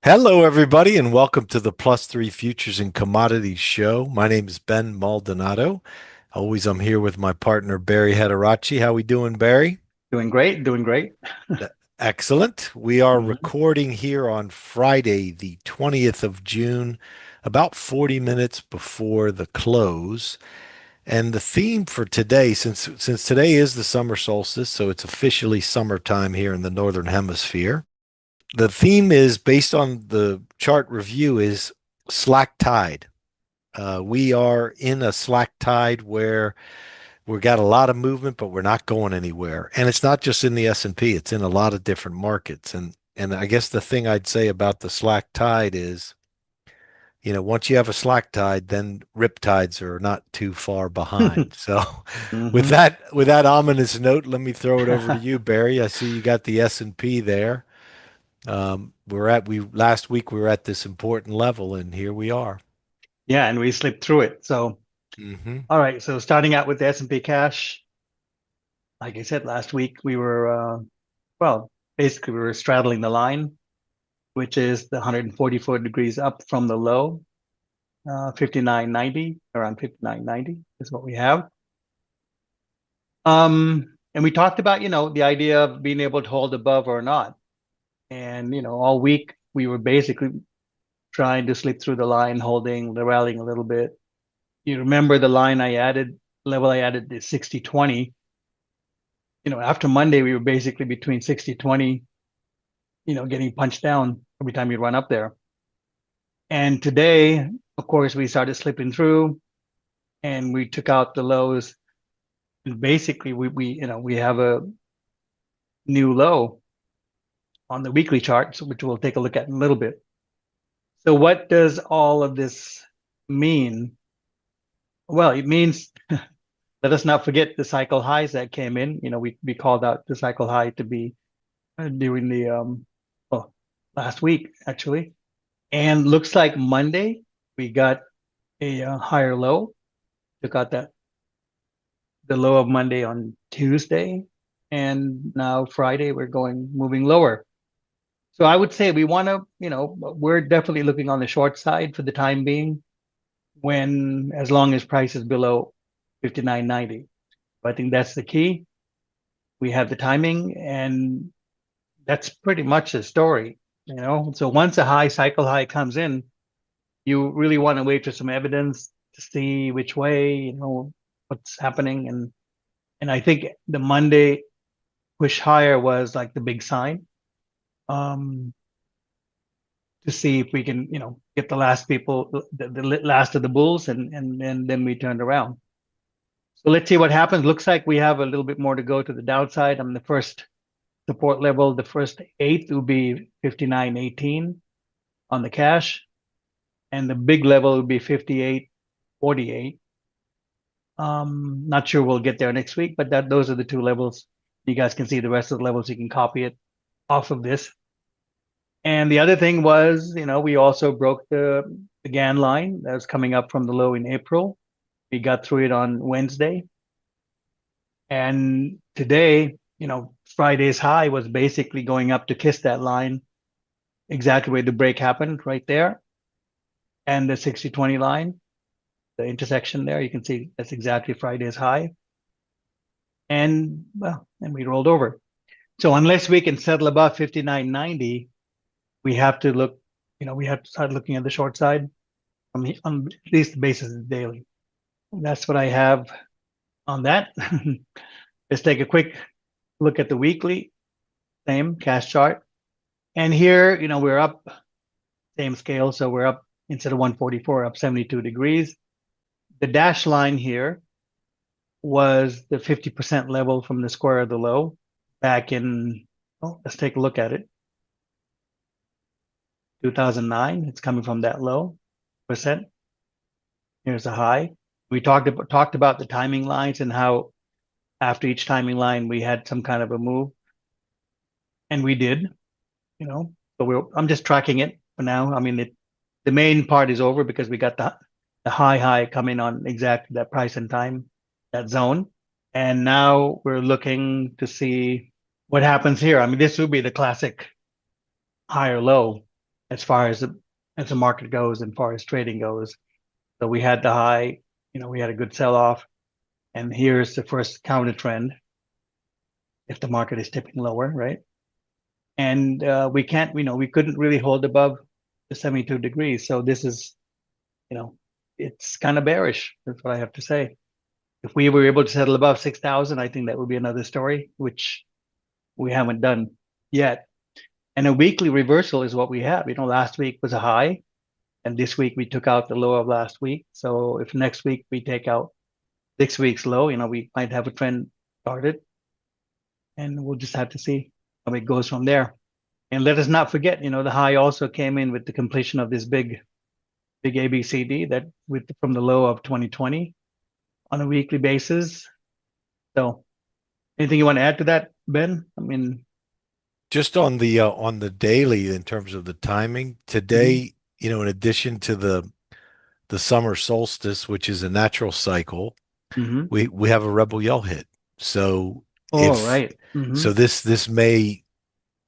Hello, everybody, and welcome to the Plus Three Futures and Commodities show. My name is Ben Maldonado. Always, I'm here with my partner Barry Hederachi. How we doing, Barry? Doing great, doing great. Excellent. We are Mhm. recording here on Friday, the 20th of June, about 40 minutes before the close. And the theme for today, since today is the summer solstice, so it's officially summertime here in the Northern Hemisphere. The theme is based on the chart review is slack tide. We are in a slack tide where we've got a lot of movement, but we're not going anywhere. And it's not just in the S&P, it's in a lot of different markets. And I guess the thing I'd say about the slack tide is, once you have a slack tide, then rip tides are not too far behind. So with hmm that ominous note, let me throw it over to you, Barry. I see you got the S&P there. We last week we were at this important level, and here we are. Yeah, and we slipped through it. So, Hmm. all right. So starting out with the S&P cash, like I said last week, we were well, basically we were straddling the line, which is the 144 degrees up from the low, 59.90, around 59.90 is what we have. And we talked about, the idea of being able to hold above or not. And, all week we were basically trying to slip through the line, holding, rallying a little bit. You remember the line I added, level I added is 60-20. After Monday, we were basically between 60-20, getting punched down every time you run up there. And today, of course, we started slipping through and we took out the lows. And basically we have a new low on the weekly chart, which we'll take a look at in a little bit. So what does all of this mean? Well, it means let us not forget the cycle highs that came in. We called out the cycle high to be during the well, last week actually, and looks like Monday we got a higher low. Took out the low of Monday on Tuesday, and now Friday we're moving lower. So I would say we want to, we're definitely looking on the short side for the time being, when as long as price is below 59.90. I think that's the key. We have the timing, and that's pretty much the story. So once a high cycle high comes in, you really want to wait for some evidence to see which way, what's happening. And I think the Monday push higher was like the big sign, um, to see if we can, get the last people, the last of the bulls, and then we turned around. So let's see what happens. Looks like we have a little bit more to go to the downside. The first support level, the first eighth will be 59.18 on the cash, and the big level will be 58.48. Not sure we'll get there next week, but those are the two levels. You guys can see the rest of the levels. You can copy it off of this. And the other thing was, we also broke the Gann line that was coming up from the low in April. We got through it on Wednesday. And today, Friday's high was basically going up to kiss that line, exactly where the break happened right there. And the 60-20 line, the intersection there, you can see that's exactly Friday's high. And well, and we rolled over. So unless we can settle above 59.90, we have to look, we have to start looking at the short side on at least the basis of the daily. And that's what I have on that. Let's take a quick look at the weekly, same cash chart. And here, we're up, same scale. So we're up, instead of 144, up 72 degrees. The dash line here was the 50% level from the square of the low back in, oh, let's take a look at it. 2009, it's coming from that low percent. Here's a high. We talked about the timing lines and how after each timing line we had some kind of a move, and we did, So I'm just tracking it for now. The main part is over because we got the high coming on exactly that price and time, that zone. And now we're looking to see what happens here. This would be the classic higher low. as far as the market goes and far as trading goes. So we had the high, we had a good sell off, and here's the first counter trend if the market is tipping lower, right? And we can't, we couldn't really hold above the 72 degrees. So this is, you know, it's kind of bearish. That's what I have to say. If we were able to settle above 6,000, I think that would be another story, which we haven't done yet. And a weekly reversal is what we have. Last week was a high, and this week we took out the low of last week. So if next week we take out 6 weeks low, we might have a trend started, and we'll just have to see how it goes from there. And let us not forget, the high also came in with the completion of this big ABCD that from the low of 2020 on a weekly basis. So anything you want to add to that, Ben? I mean, Just on the daily in terms of the timing, mhm, today, in addition to the summer solstice, which is a natural cycle, mhm. we have a rebel yell hit. So All if right. so this may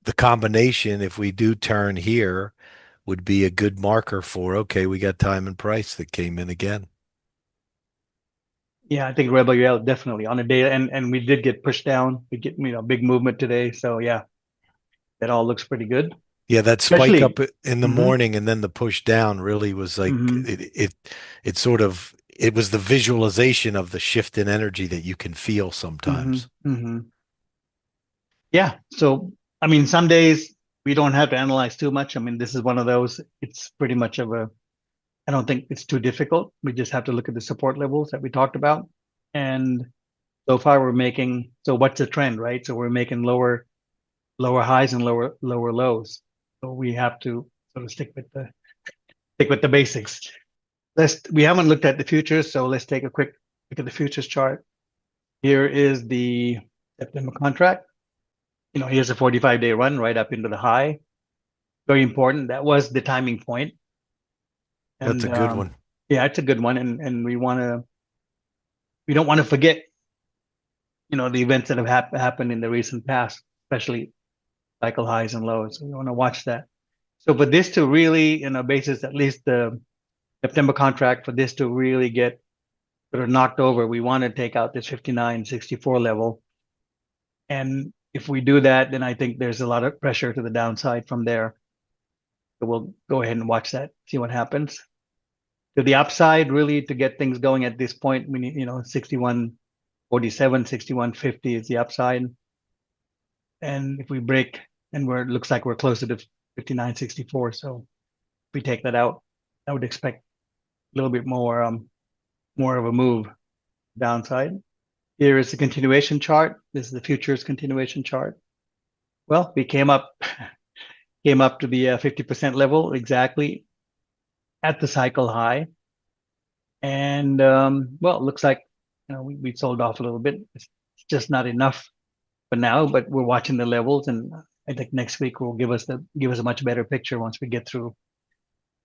the combination, if we do turn here, would be a good marker for, okay, we got time and price that came in again. Yeah, I think Rebel Yell definitely on a day, and we did get pushed down. We get big movement today, so yeah, that all looks pretty good. Yeah, that spike up Especially, in the hmm morning and then the push down really was like hmm it sort of it was the visualization of the shift in energy that you can feel sometimes. Yeah. So I mean, some days we don't have to analyze too much. I mean, this is one of those. It's pretty much of a. I don't think it's too difficult. We just have to look at the support levels that we talked about, and so far we're making. So what's the trend, right? So we're making lower highs and lower lows. So we have to sort of stick with the basics. We haven't looked at the futures, so let's take a quick look at the futures chart. Here is the September contract. Here's a 45-day run right up into the high. Very important. That was the timing point. That's And a good one. yeah, it's a good one. And we don't want to forget, the events that have happened in the recent past, especially cycle highs and lows. So we want to watch that. So for this to really, basis at least the September contract, for this to really get sort of knocked over, we want to take out this 59.64 level. And if we do that, then I think there's a lot of pressure to the downside from there. So we'll go ahead and watch that, see what happens. To the upside, really, to get things going at this point, we need, 61.47, 61.50 is the upside. And if we break, and it looks like we're closer to 59.64. So if we take that out, I would expect a little bit more of a move downside. Here is the continuation chart. This is the futures continuation chart. Well, we came up to the 50% level exactly at the cycle high. And well, it looks like we sold off a little bit. It's just not enough for now, but we're watching the levels, and I think next week will give us a much better picture once we get through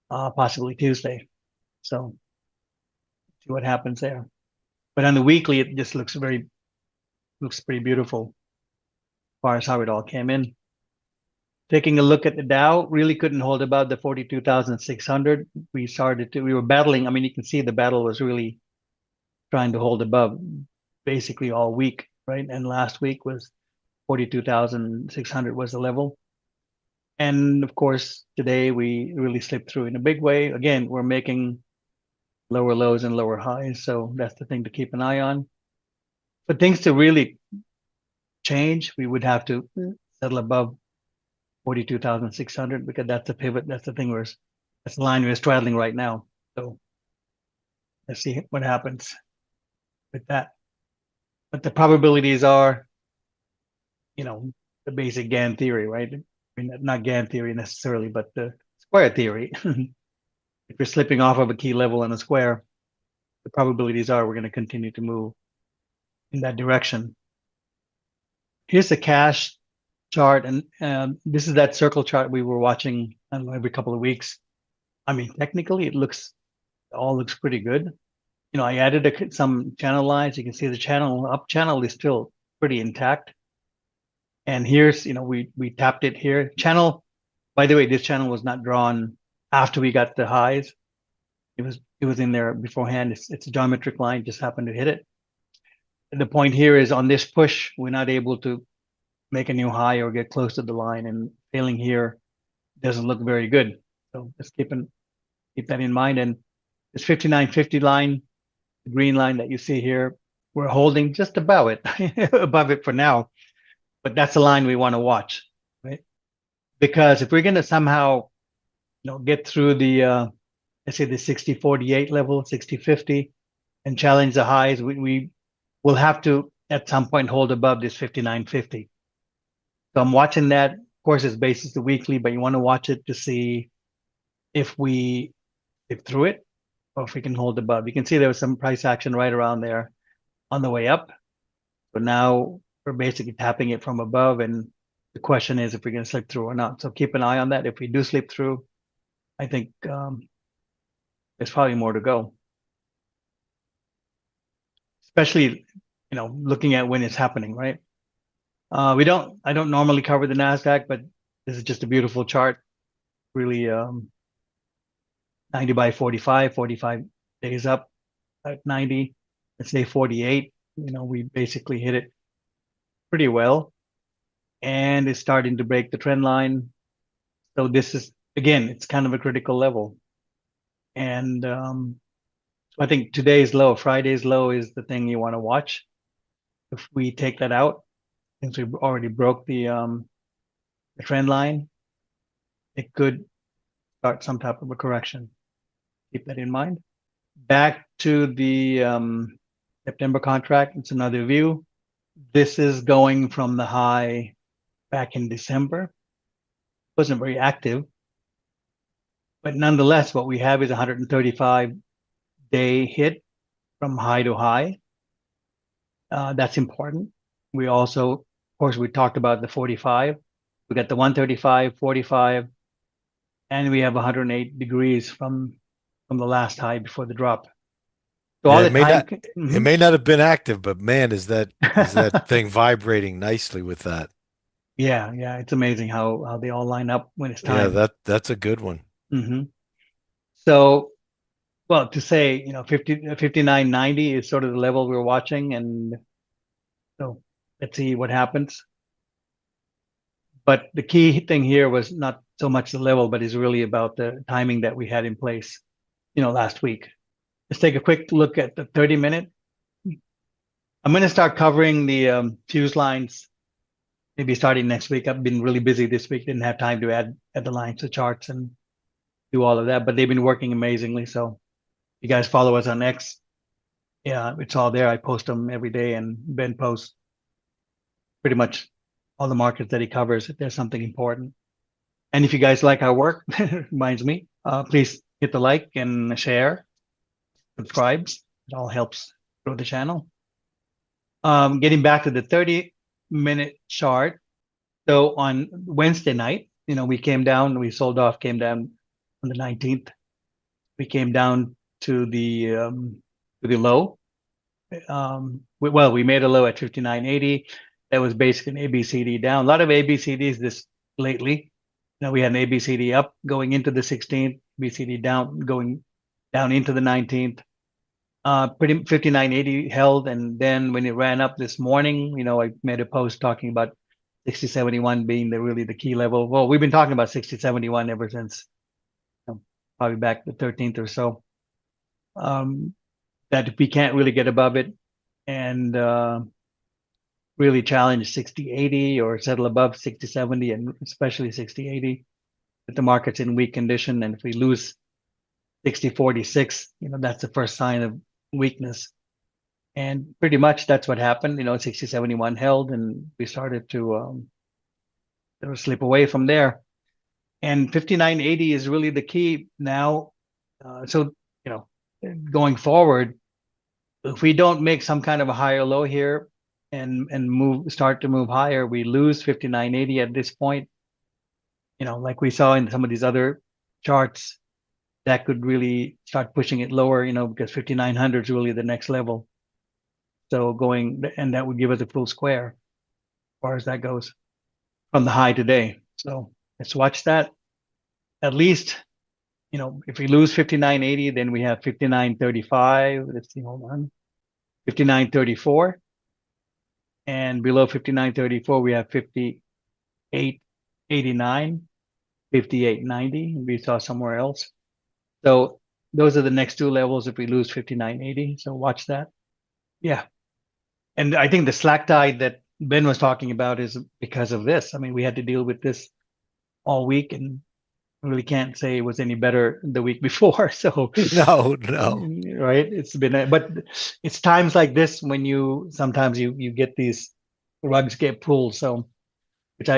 possibly Tuesday. So see what happens there. But on the weekly, it just looks pretty beautiful as far as how it all came in. Taking a look at the Dow, really couldn't hold above the 42,600. We were battling. I mean, you can see the battle was really trying to hold above basically all week, right? And last week was 42,600 was the level. And of course, today we really slipped through in a big way. Again, we're making lower lows and lower highs. So that's the thing to keep an eye on. For things to really change, we would have to settle above 42,600 because that's the pivot. That's the line we're straddling right now. So let's see what happens with that. But the probabilities are, the basic Gann theory, right? I mean, not Gann theory necessarily, but the square theory. If you're slipping off of a key level in a square, the probabilities are we're going to continue to move in that direction. Here's the cash chart, and this is that circle chart we were watching, I don't know, every couple of weeks. I mean, technically, all looks pretty good. I added some channel lines. You can see the up channel is still pretty intact. And here's, we tapped it here. Channel By the way, this channel was not drawn after we got the highs. It was in there beforehand. It's a geometric line, just happened to hit it. The point here is on this push, we're not able to make a new high or get close to the line, and failing here doesn't look very good. So just keep that in mind. And this 59.50 line, the green line that you see here, we're holding just above it, above it for now. But that's the line we want to watch, right? Because if we're going to somehow, get through the, let's say the 60.48 level, 60.50, and challenge the highs, we will have to at some point hold above this 59.50. So I'm watching that. Of course, it's basis the weekly, but you want to watch it to see if we dip through it or if we can hold above. You can see there was some price action right around there on the way up. But now we're basically tapping it from above, and the question is if we're going to slip through or not. So keep an eye on that. If we do slip through, I think there's probably more to go, especially looking at when it's happening, right? I don't normally cover the NASDAQ, but this is just a beautiful chart. Really, 90 by 45 days up at 90. Let's say 48. We basically hit it pretty well, and it's starting to break the trend line. So this is, again, it's kind of a critical level. And so I think today's low, Friday's low is the thing you want to watch. If we take that out, since we already broke the trend line, it could start some type of a correction. Keep that in mind. Back to the September contract, it's another view. This is going from the high back in December. Wasn't very active, but nonetheless, what we have is 135-day hit from high to high. That's important. We also, of course, we talked about the 45. We got the 135, 45, and we have 108 degrees from the last high before the drop. So all Yeah, the time. it Mhm. may not have been active, but man, is that thing vibrating nicely with that. Yeah, yeah, it's amazing how they all line up when it's Yeah, time. that's a good one. Hmm. So, well, to say, 59.90 is sort of the level we're watching, and so let's see what happens. But the key thing here was not so much the level, but is really about the timing that we had in place, last week. Let's take a quick look at the 30-minute. I'm going to start covering the fuse lines maybe starting next week. I've been really busy this week, didn't have time to add the lines to charts and do all of that, but they've been working amazingly. So you guys follow us on X. Yeah, it's all there. I post them every day, and Ben posts pretty much all the markets that he covers if there's something important. And if you guys like our work, reminds me, please hit the like and share, subscribe. It all helps grow the channel. Getting back to the 30-minute chart. So on Wednesday night, we came down, we sold off, came down on the 19th. We came down to the low. We made a low at 59.80. That was basically an ABCD down. A lot of ABCDs this lately. We had an ABCD up going into the 16th, ABCD down going down into the 19th. Pretty 59.80 held, and then when it ran up this morning, I made a post talking about 60.71 being really the key level. Well, we've been talking about 60.71 ever since probably back the 13th or so. That we can't really get above it and really challenge 60.80 or settle above 60.70 and especially 60.80 if the market's in weak condition. And if we lose 60.46, that's the first sign of weakness. And pretty much that's what happened. 60.71 held, and we started to slip away from there. And 59.80 is really the key now. So, going forward, if we don't make some kind of a higher low here and start to move higher, we lose 59.80 at this point. Like we saw in some of these other charts, that could really start pushing it lower, because 5,900 is really the next level. So and that would give us a full square as far as that goes from the high today. So let's watch that. at least, if we lose 59.80, then we have 59.35. Let's see, hold on. 59.34. And below 59.34, we have 58.89, 58.90. We saw somewhere else. So those are the next two levels if we lose 59.80. So watch that. Yeah. And I think the slack tide that Ben was talking about is because of this. I mean, we had to deal with this all week and really can't say it was any better the week before. So, No, no. right. But it's times like this when sometimes you get these rugs get pulled. So, which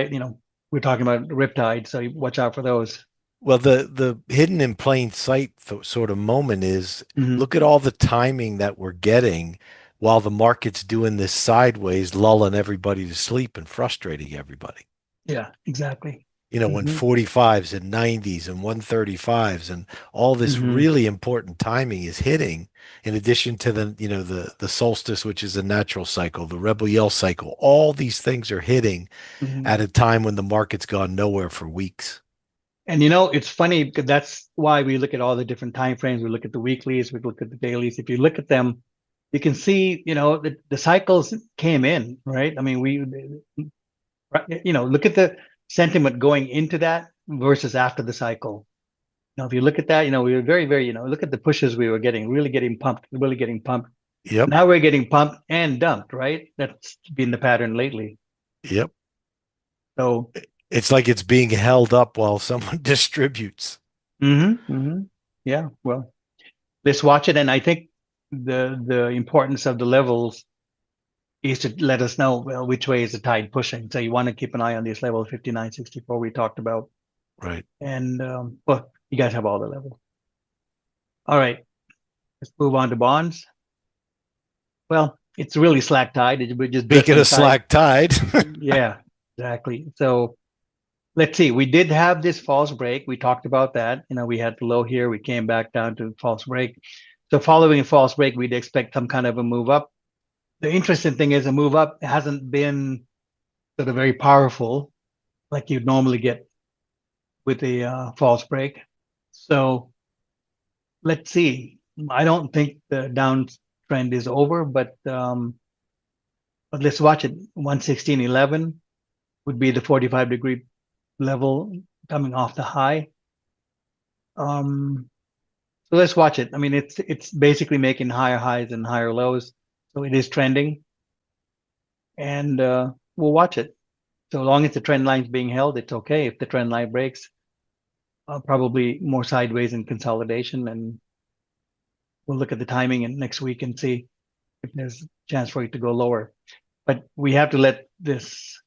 we're talking about riptide. So watch out for those. Well, the hidden in plain sight sort of moment is Hmm. look at all the timing that we're getting while the market's doing this sideways, lulling everybody to sleep and frustrating everybody. Yeah, exactly. When Hmm. 45s and 90s and 135s and all this Hmm. really important timing is hitting, in addition to the solstice, which is a natural cycle, the rebel yell cycle, all these things are hitting Hmm. at a time when the market's gone nowhere for weeks. And it's funny because that's why we look at all the different time frames. We look at the weeklies, we look at the dailies. If you look at them, you can see, the cycles came in, right? I mean, look at the sentiment going into that versus after the cycle. If you look at that, we were very, very, look at the pushes we were getting, really getting pumped, really getting pumped. Yep, Now we're getting pumped and dumped, right? That's been the pattern lately. yep. So, It's like it's being held up while someone distributes. yeah, well, let's watch it. And I think the importance of the levels is to let us know, well, which way is the tide pushing. So you want to keep an eye on these levels 59.64 we talked about. Right. And well, you guys have all the levels. All right, let's move on to bonds. Well, it's really slack tide. We're just Speaking drifting of tide. slack tide, Yeah, exactly. So let's see. We did have this false break. We talked about that. We had the low here. We came back down to false break. So following a false break, we'd expect some kind of a move up. The interesting thing is a move up hasn't been sort of very powerful like you'd normally get with a false break. So let's see. I don't think the downtrend is over, but let's watch it. 116.11 would be the 45-degree level coming off the high. Um, so let's watch it. I mean, it's basically making higher highs and higher lows, so it is trending, and we'll watch it. So long as the trend line's being held, it's okay. If the trend line breaks, probably more sideways and consolidation, and we'll look at the timing and next week and see if there's a chance for it to go lower. But we have to let this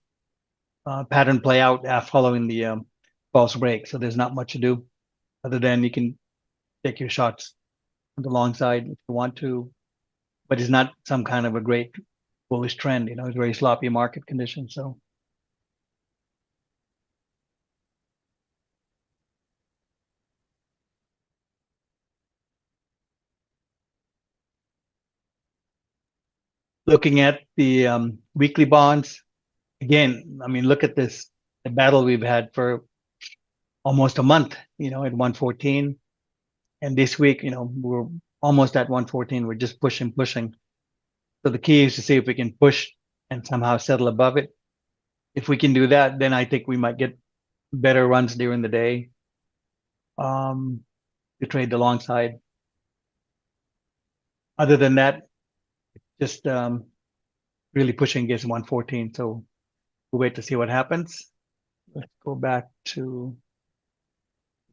pattern play out following the false break. So there's not much to do other than you can take your shots on the long side if you want to, but it's not some kind of a great bullish trend. It's very sloppy market conditions. So looking at the weekly bonds, again, I mean, look at this, the battle we've had for almost a month, at 114. And this week, we're almost at 114. We're just pushing, pushing. So the key is to see if we can push and somehow settle above it. If we can do that, then I think we might get better runs during the day um, to trade the long side. Other than that, just really pushing against 114. So we'll wait to see what happens. Let's go back to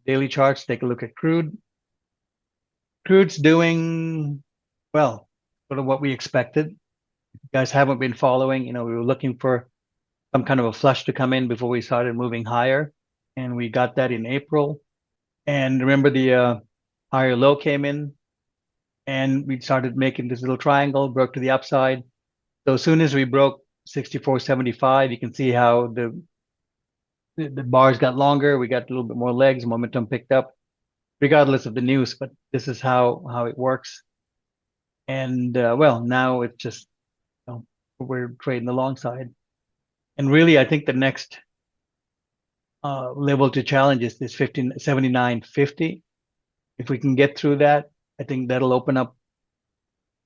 daily charts, take a look at crude. Crude's doing well, sort of what we expected. You guys haven't been following, we were looking for some kind of a flush to come in before we started moving higher. And we got that in April. And remember the higher low came in and we started making this little triangle, broke to the upside. So as soon as we broke 64.75, you can see how the bars got longer. We got a little bit more legs, momentum picked up, regardless of the news. But this is how it works. And well, now it's just we're trading the long side. And really, I think the next level to challenge is this 1579.50. If we can get through that, I think that'll open up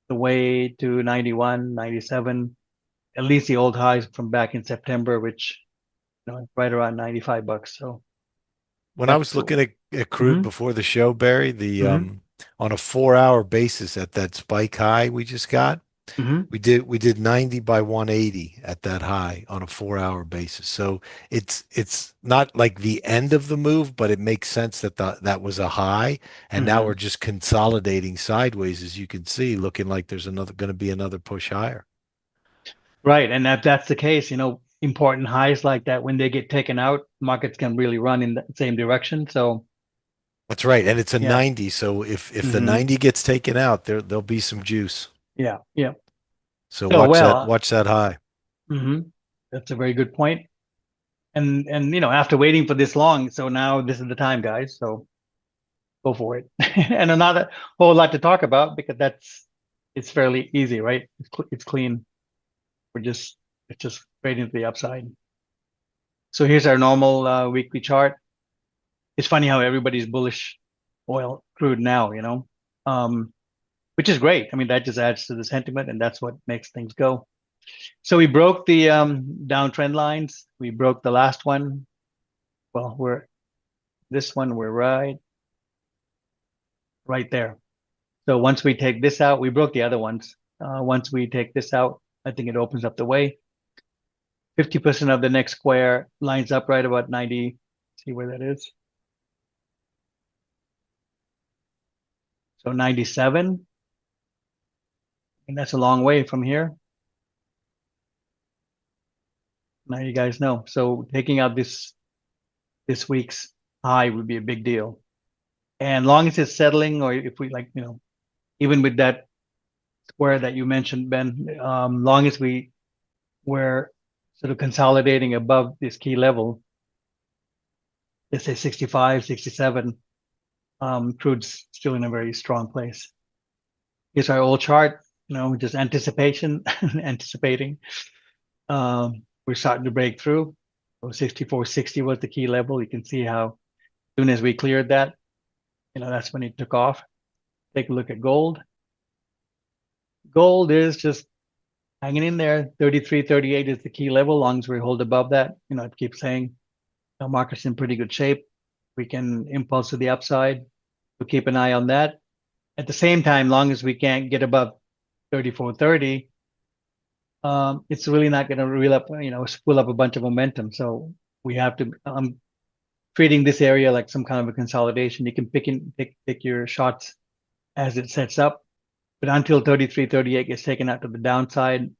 the way to 91, 97, at least the old highs from back in September, which right around $95. So When I that's was looking at crude hmm before the show, Barry, the hmm on a 4 hour basis at that spike high we just got, hmm we did 90 by 180 at that high on a 4 hour basis. So it's not like the end of the move, but it makes sense that that was a high, and now we're hmm just consolidating sideways, as you can see, looking like there's another going to be another push higher. Right. And if that's the case, important highs like that, when they get taken out, markets can really run in the same direction. So That's right, and it's a yeah. 90. So if the hmm 90 gets taken out, there'll be some juice. Yeah. Yeah. So So watch that well, watch that high. hmm that's a very good point. And after waiting for this long, so now this is the time, guys. So go for it. And not a whole lot to talk about because it's fairly easy, right? It's clean. We're just it's just straight into the upside. So here's our normal weekly chart. It's funny how everybody's bullish oil crude now, um, which is great. I mean, that just adds to the sentiment, and that's what makes things go. So we broke the downtrend lines. We broke the last one. Well, we're right there. So once we take this out, we broke the other ones. Once we take this out, I think it opens up the way. 50% of the next square lines up right about 90. See where that is. So 97, and that's a long way from here. Now you guys know. So taking out this week's high would be a big deal. And long as it's settling, or if we even with that square that you mentioned, Ben, long as we're sort of consolidating above this key level, let's say 65, 67, crude's still in a very strong place. Here's our old chart, just anticipation, anticipating. We're starting to break through. So 64.60 was the key level. You can see how as soon as we cleared that, that's when it took off. Take a look at gold. Gold is just hanging in there. 33, 38 is the key level. Long as we hold above that, it keeps saying the market's in pretty good shape. We can impulse to the upside. We'll keep an eye on that. At the same time, long as we can't get above 34.30, it's really not going to reel up, spool up a bunch of momentum. So we have to. Treating this area like some kind of a consolidation. You can pick your shots as it sets up, but until 33, 38 gets taken out to the downside,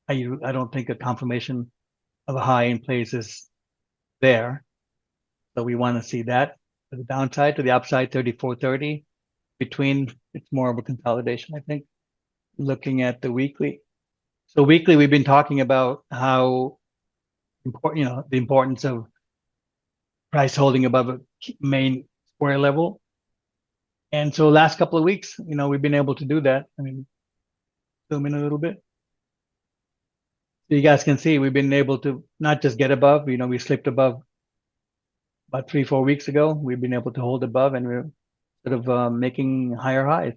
I don't think a confirmation of a high in place is there. So we want to see that to the downside. To the upside, 34.30 between. It's more of a consolidation, I think. Looking at the weekly. So weekly, we've been talking about how important, the importance of price holding above a main square level. And so last couple of weeks, we've been able to do that. I mean, zoom in a little bit. So you guys can see we've been able to not just get above, we slipped above about 3, 4 weeks ago. We've been able to hold above and we're sort of making higher highs.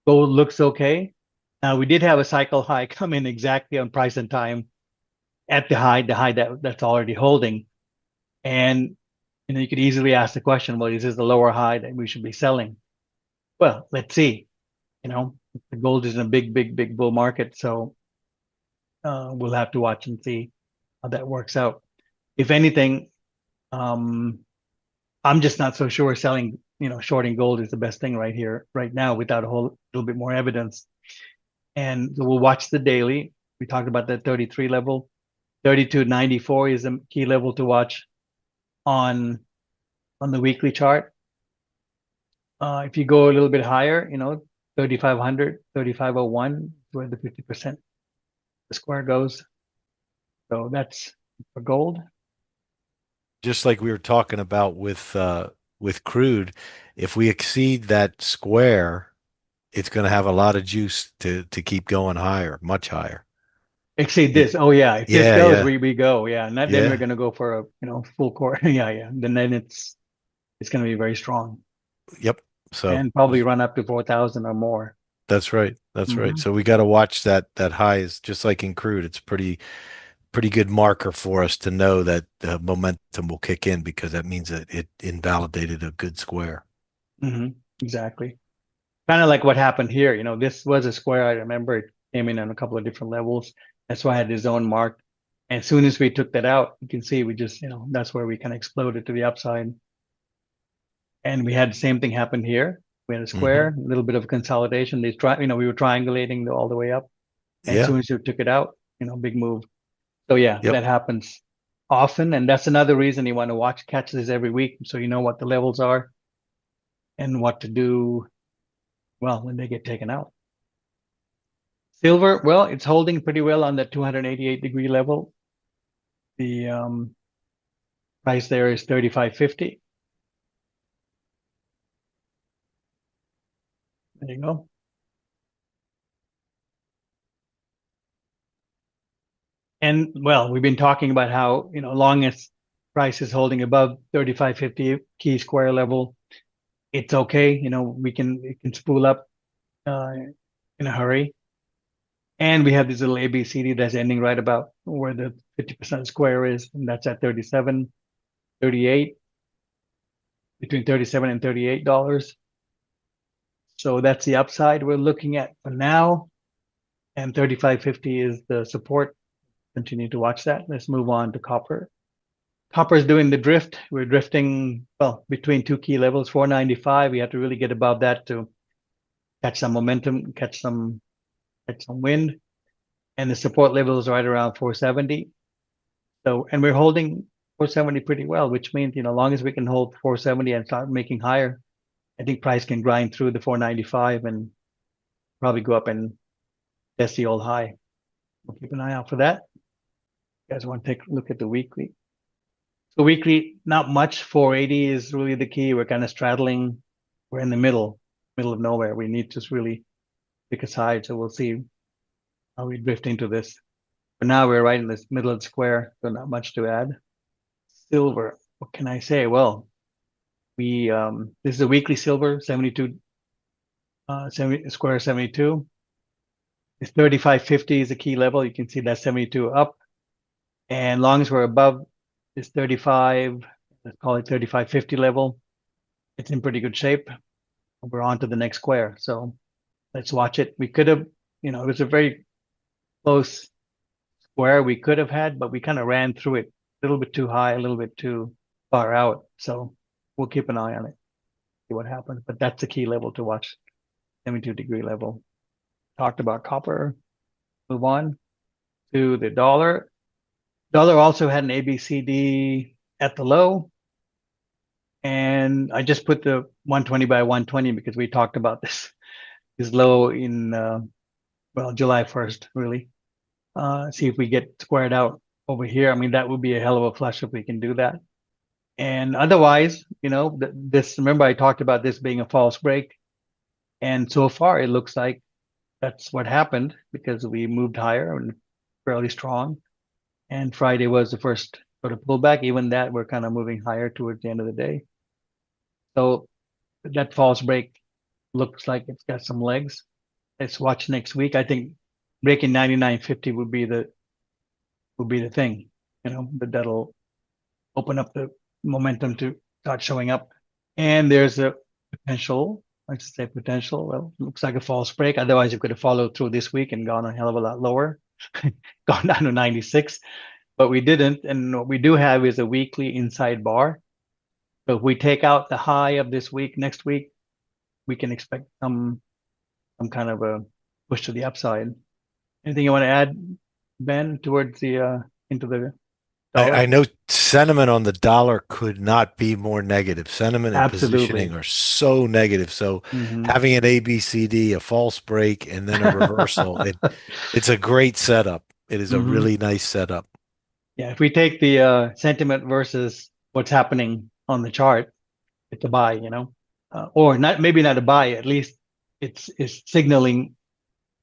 Gold looks okay. Now we did have a cycle high come in exactly on price and time at the high that's already holding. And you could easily ask the question, well, is this the lower high that we should be selling? Well, let's see. The gold is in a big, big, big bull market, so we'll have to watch and see how that works out. If anything, um, I'm just not so sure selling, shorting gold is the best thing right here, right now, without a whole little bit more evidence. And so we'll watch the daily. We talked about that 33 level. 32.94 is a key level to watch on the weekly chart. If you go a little bit higher, 3,500, 3,501, where the 50% the square goes. So that's for gold. Just like we were talking about with crude, if we exceed that square, it's going to have a lot of juice to keep going higher, much higher. exceed Yeah, this. Oh yeah, if this yeah, goes, yeah, we go. Yeah, and then we're yeah. gonna go for a full court. Yeah, yeah. Then it's gonna be very strong Yep. So and probably run up to 4,000 or more. that's right. That's right. Hmm. So we got to watch that high is just like in crude. It's pretty good marker for us to know that momentum will kick in because that means that it invalidated a good square. Hmm. Exactly. Kind of like what happened here. This was a square. I remember it came in on a couple of different levels. That's why I had the zone marked. And as soon as we took that out, you can see we just, that's where we kind of exploded to the upside. And we had the same thing happen here. We had a Hmm. square, a little bit of consolidation. We were triangulating all the way up. And as Yeah. soon as you took it out, big move. So yeah, Yep. that happens often. And that's another reason you want to catch this every week. So you know what the levels are and what to do, well, when they get taken out. Silver, well, it's holding pretty well on the 288-degree level. The price there is 35.50. There you go. And well, we've been talking about how, long as price is holding above 35.50 key square level, it's okay. It can spool up uh, in a hurry. And we have this little ABCD that's ending right about where the 50% square is, and that's at 37, 38, between 37 and $38. So that's the upside we're looking at for now. And 35.50 is the support. Continue to watch that. Let's move on to copper. Copper is doing the drift. We're drifting, well, between two key levels, 495. We have to really get above that to catch some momentum, catch some wind. And the support level is right around 470. So, and we're holding 470 pretty well, which means, as long as we can hold 470 and start making higher, I think price can grind through the 495 and probably go up and test the old high. We'll keep an eye out for that. You guys want to take a look at the weekly? So weekly, not much. 480 is really the key. We're kind of straddling. We're in the middle of nowhere. We need to really pick a side. So we'll see how we drift into this. For now, we're right in this middle of the square, so not much to add. Silver, what can I say? Well, we this is a weekly silver, 72, 70 square 72. It's 35.50 is a key level. You can see that 72 up. And long as we're above this 35, let's call it 35.50 level, it's in pretty good shape. We're on to the next square. So let's watch it. We could have, it was a very close square we could have had, but we kind of ran through it a little bit too high, a little bit too far out. So we'll keep an eye on it, see what happens. But that's the key level to watch, 72-degree level. Talked about copper. Move on to the dollar. Dollar also had an ABCD at the low. And I just put the 120 by 120 because we talked about this is low in, July 1st, really. See if we get squared out over here. I mean, that would be a hell of a flush if we can do that. And otherwise, remember I talked about this being a false break. And so far, it looks like that's what happened because we moved higher and fairly strong. And Friday was the first sort of pullback. Even that, we're kind of moving higher towards the end of the day. So that false break looks like it's got some legs. Let's watch next week. I think breaking 99.50 would be the thing, that'll open up the momentum to start showing up. And there's a potential, I should say potential. Well, looks like a false break. Otherwise, it could have followed through this week and gone a hell of a lot lower, gone down to 96. But we didn't. And what we do have is a weekly inside bar. So if we take out the high of this week, next week, we can expect some kind of a push to the upside. Anything you want to add, Ben, towards the into the I dollar? know sentiment on the dollar could not be more negative. Sentiment and positioning Absolutely. are so negative. So Hmm. having an ABCD, a false break, and then a reversal, it's a great setup. It is a Hmm. really nice setup. Yeah, if we take the sentiment versus what's happening on the chart, it's a buy, or not, maybe not a buy. At least it's signaling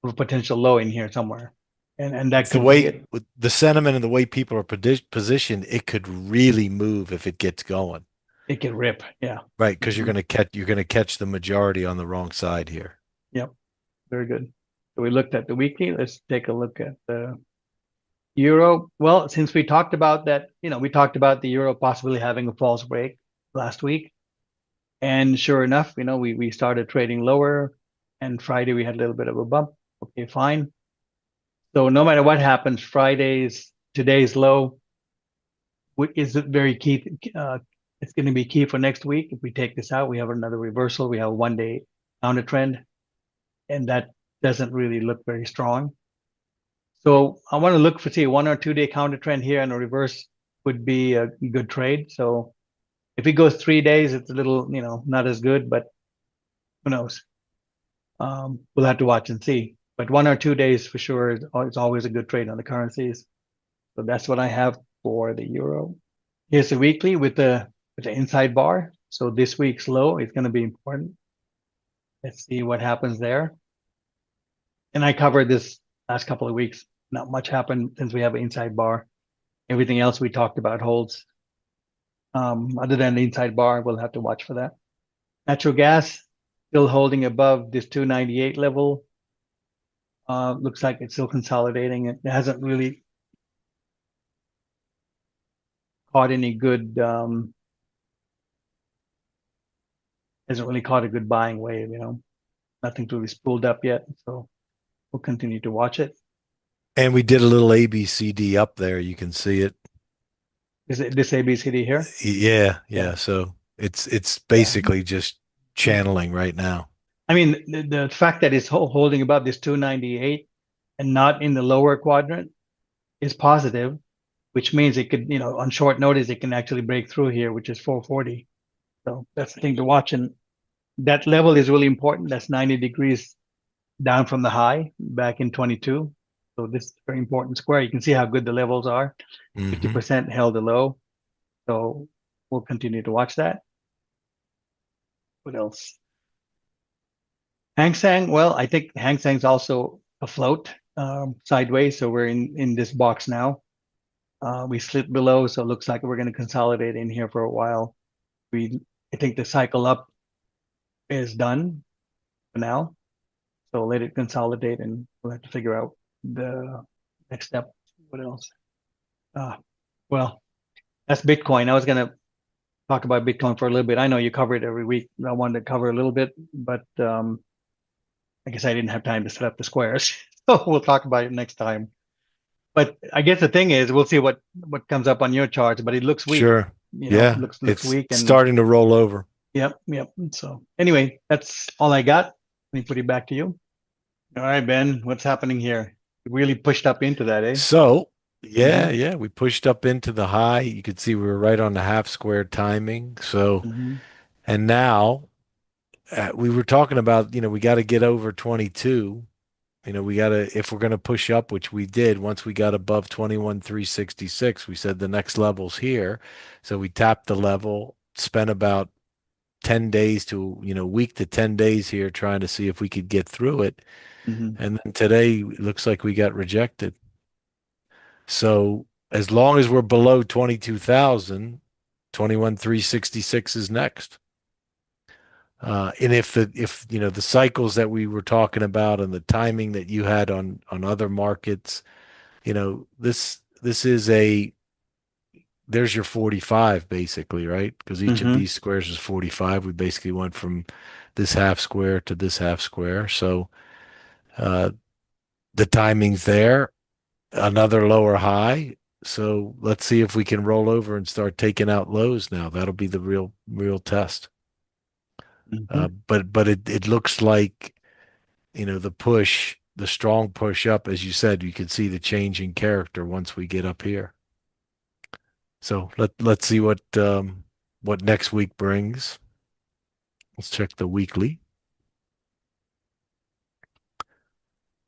a potential low in here somewhere, and that It's the could way get with the sentiment and the way people are positioned, it could really move if it gets going. it could rip. Yeah. Right, because Hmm. you're gonna catch the majority on the wrong side here. Yep. Very good. So we looked at the weekly. Let's take a look at the euro. Well, since we talked about that, we talked about the euro possibly having a false break last week. And sure enough, we started trading lower, and Friday we had a little bit of a bump. Okay, fine. So no matter what happens, today's low is very key. It's going to be key for next week. If we take this out, we have another reversal. We have a 1 day counter trend, and that doesn't really look very strong. So I want to look for see 1 or 2 day counter trend here, and a reverse would be a good trade. So if it goes 3 days, it's a little, not as good, but who knows? We'll have to watch and see. But 1 or 2 days for sure is always a good trade on the currencies. So that's what I have for the euro. Here's the weekly with the inside bar. So this week's low is going to be important. Let's see what happens there. And I covered this last couple of weeks. Not much happened since we have an inside bar. Everything else we talked about holds. Other than the inside bar, we'll have to watch for that. Natural gas still holding above this 298 level. Looks like it's still consolidating. It hasn't really caught any good, hasn't really caught a good buying wave. Nothing's really spooled up yet. So we'll continue to watch it. And we did a little ABCD up there. You can see it. Is it this ABCD here? Yeah, Yeah. yeah. So it's Yeah. basically just channeling right now. I mean, the fact that it's holding above this 298 and not in the lower quadrant is positive, which means it could, on short notice, it can actually break through here, which is 440. So that's the thing to watch. And that level is really important. That's 90 degrees down from the high back in 22. So this is a very important square. You can see how good the levels are. Hmm. 50% held the low. So we'll continue to watch that. What else? Hang Seng, well, I think Hang Seng's also afloat sideways. So we're in this box now. We slipped below, so it looks like we're going to consolidate in here for a while. I think the cycle up is done for now. So let it consolidate, and we'll have to figure out the next step. What else? Uh, well, that's Bitcoin. I was going to talk about Bitcoin for a little bit. I know you cover it every week. I wanted to cover a little bit, but I guess I didn't have time to set up the squares. So we'll talk about it next time. But I guess the thing is, we'll see what comes up on your charts. But it looks weak. Sure. Yeah, Looks it's weak. And starting to roll over. yep. So anyway, that's all I got. Let me put it back to you. All right, Ben, what's happening here? You really pushed up into that, eh? So, yeah, Mm-hmm. yeah, we pushed up into the high. You could see we were right on the half square timing. So, Mm-hmm. and now we were talking about, we got to get over 22. We got to, if we're going to push up, which we did once we got above 21,366, we said the next level's here. So we tapped the level, spent about 10 days to, week to 10 days here trying to see if we could get through it. Mm-hmm. And then today it looks like we got rejected. So as long as we're below 22,000, 21,366 is next. And if the cycles that we were talking about and the timing that you had on other markets, this is there's your 45 basically, right? Because each of Mm-hmm. these squares is 45. We basically went from this half square to this half square. So uh, the timing's there, another lower high. So let's see if we can roll over and start taking out lows now. That'll be the real test. Mm-hmm. But it looks like the strong push up, as you said, you can see the change in character once we get up here. So let's see what next week brings. Let's check the weekly.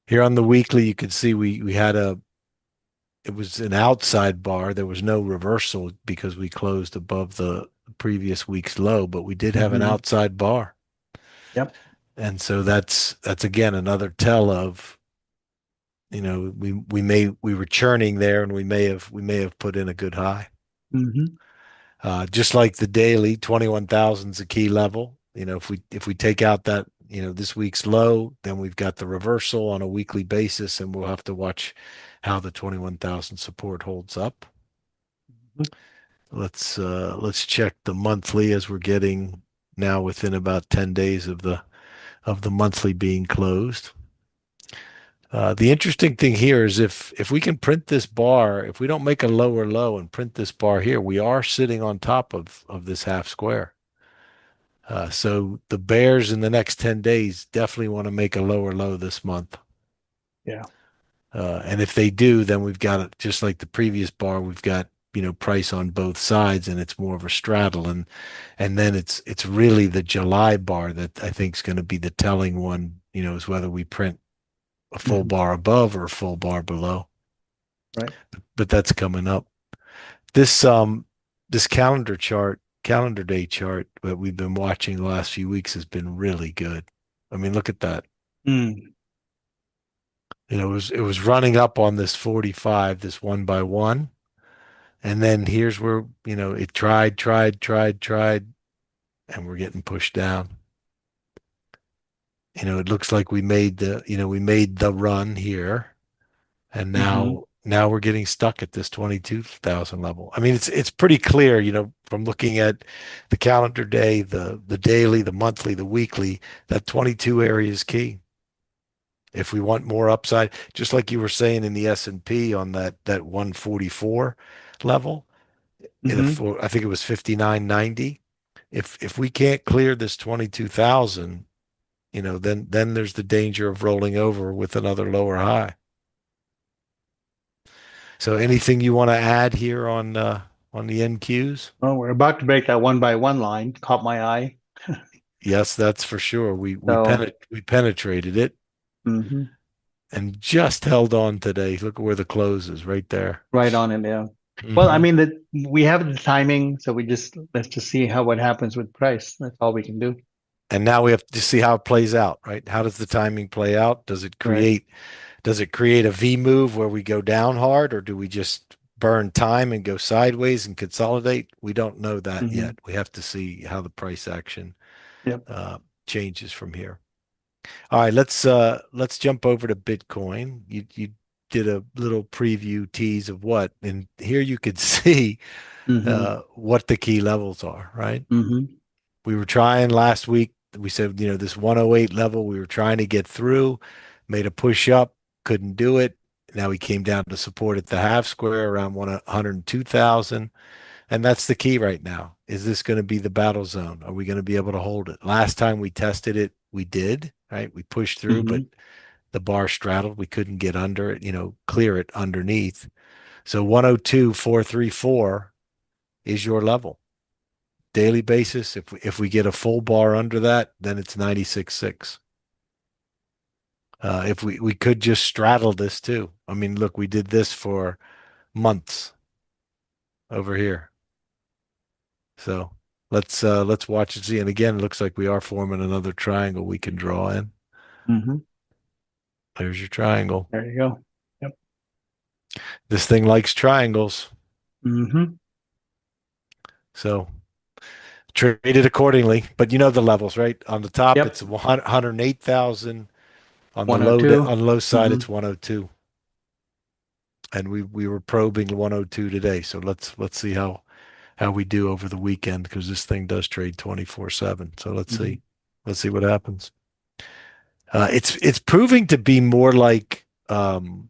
Here on the weekly, you can see we had it was an outside bar. There was no reversal because we closed above the previous week's low, but we did have an Mm-hmm. outside bar. Yep. And so that's again another tell of, we were churning there, and we may have put in a good high. Hmm. Just like the daily, 21,000 is a key level. If we take out that, this week's low, then we've got the reversal on a weekly basis, and we'll have to watch how the 21,000 support holds up. Let's check the monthly as we're getting now within about 10 days of the monthly being closed. The interesting thing here is if we can print this bar, if we don't make a lower low and print this bar here, we are sitting on top of this half square. So the bears in the next 10 days definitely want to make a lower low this month. Yeah. And if they do, then we've got it just like the previous bar, we've got, price on both sides, and it's more of a straddle. And then it's really the July bar that I think is going to be the telling one, is whether we print a full Hmm. bar above or a full bar below. Right. But that's coming up. This this calendar day chart that we've been watching the last few weeks has been really good. I mean, look at that. Mm. It was running up on this 45, this one by one, and then here's where, it tried, and we're getting pushed down. It looks like we made the run here, and Hmm. now we're getting stuck at this 22,000 level. I mean, it's pretty clear, from looking at the calendar day, the daily, the monthly, the weekly, that 22 area is key. If we want more upside, just like you were saying in the S&P on that 144 level, Hmm. I think it was 59.90. If we can't clear this 22,000, then there's the danger of rolling over with another lower high. So anything you want to add here on the NQs? Well, we're about to break that one by one line. Caught my eye. Yes, that's for sure. So, We penetrated it hmm, and just held on today. Look at where the close is right there. right on in there. Well, I Hmm. mean that we have the timing, so let's just see how what happens with price. That's all we can do. And now we have to see how it plays out, right? How does the timing play out? Right. Does it create a V move where we go down hard, or do we just burn time and go sideways and consolidate? We don't know that Hmm. yet. We have to see how the price action Yep. uh, changes from here. All right, let's jump over to Bitcoin. You did a little preview tease of what, and here you could see Hmm. what the key levels are, right? Hmm. We were trying last week. We said, this 108 level, we were trying to get through, made a push up, couldn't do it. Now we came down to support at the half square around 102,000. And that's the key right now. Is this going to be the battle zone? Are we going to be able to hold it? Last time we tested it, we did, right? We pushed through, but Hmm. the bar straddled. We couldn't get under it, clear it underneath. So 102,434 is your level. Daily basis, if we get a full bar under that, then it's 96.6. If we could just straddle this too. I mean, look, we did this for months over here. So let's watch and see. And again, it looks like we are forming another triangle we can draw in. Hmm. There's your triangle. There you go. Yep. This thing likes triangles. Hmm. So trade it accordingly. But you know the levels, right? On the top, Yep. it's 108,000. On the on 102. the low side, Hmm. it's 102. And we were probing 102 today. So let's see how we do over the weekend, because this thing does trade 24/7. So let's Hmm. see. Let's see what happens. It's proving to be more like NQs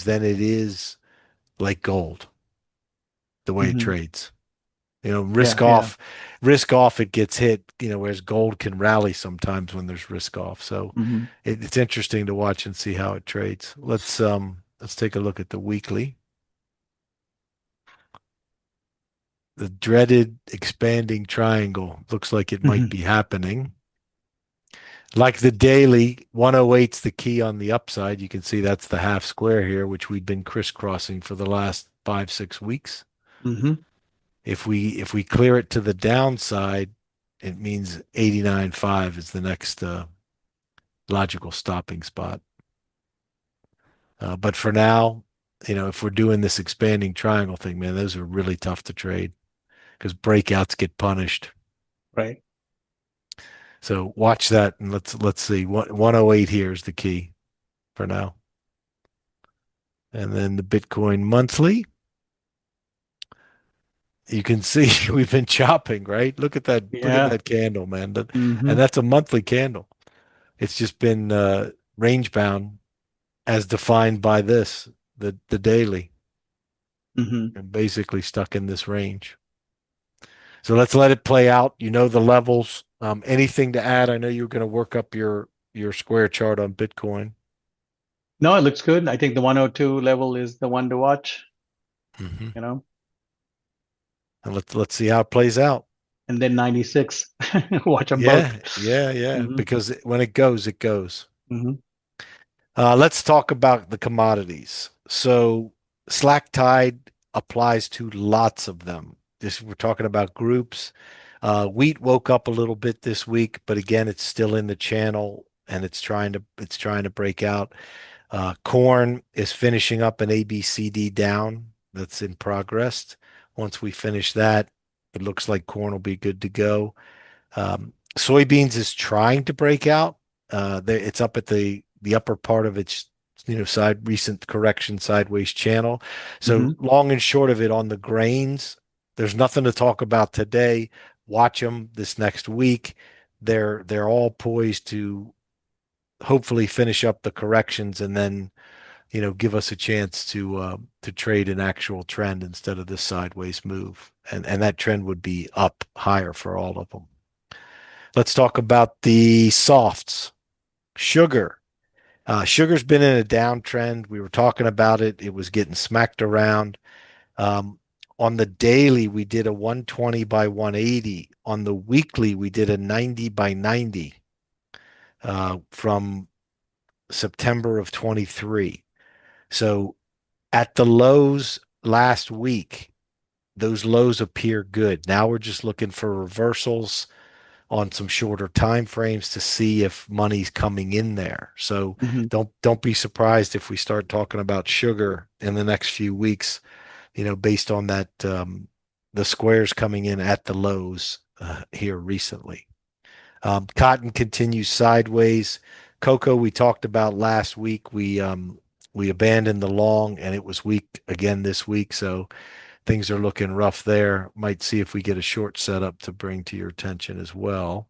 than it is like gold, the way it Hmm. trades. Yeah. Yeah. Risk off, it gets hit, whereas gold can rally sometimes when there's risk off. So Hmm. it's interesting to watch and see how it trades. Let's take a look at the weekly. The dreaded expanding triangle looks like it might Hmm. be happening. Like the daily, 108's the key on the upside. You can see that's the half square here, which we've been crisscrossing for the last 5, 6 weeks. Hmm. If we clear it to the downside, it means 89.5 is the next logical stopping spot. But for now, if we're doing this expanding triangle thing, man, those are really tough to trade because breakouts get punished. Right. So watch that and let's see. 108 here is the key for now. And then the Bitcoin monthly, you can see we've been chopping, right? Look at Yeah. that candle, man. And Hmm. that's a monthly candle. It's just been range bound as defined by this, the daily, Hmm. and basically stuck in this range. So let's let it play out. You know the levels. Anything to add? I know you were going to work up your square chart on Bitcoin. No, it looks good. I think the 102 level is the one to watch, Hmm. you know, And let's see how it plays out. and then 96. Watch them both. Yeah. Hmm. Because when it goes, it goes. Hmm. Let's talk about the commodities. So slack tide applies to lots of them. This we're talking about groups. Wheat woke up a little bit this week, but again, it's still in the channel and it's trying to break out. Corn is finishing up an ABCD down that's in progress. Once we finish that, it looks like corn will be good to go. Soybeans is trying to break out. It's up at the upper part of its side recent correction sideways channel. So Hmm. long and short of it on the grains, there's nothing to talk about today. Watch them this next week. They're all poised to hopefully finish up the corrections and then give us a chance to trade an actual trend instead of this sideways move. And that trend would be up higher for all of them. Let's talk about the softs. Sugar. Sugar's been in a downtrend. We were talking about it. It was getting smacked around. Um, on the daily, we did a 120 by 180. On the weekly, we did a 90 by 90 from September of 23. So at the lows last week, those lows appear good. Now we're just looking for reversals on some shorter time frames to see if money's coming in there. So Hmm. don't be surprised if we start talking about sugar in the next few weeks, based on that the squares coming in at the lows here recently. Cotton continues sideways. Cocoa we talked about last week. We abandoned the long and it was weak again this week. So things are looking rough there. Might see if we get a short setup to bring to your attention as well.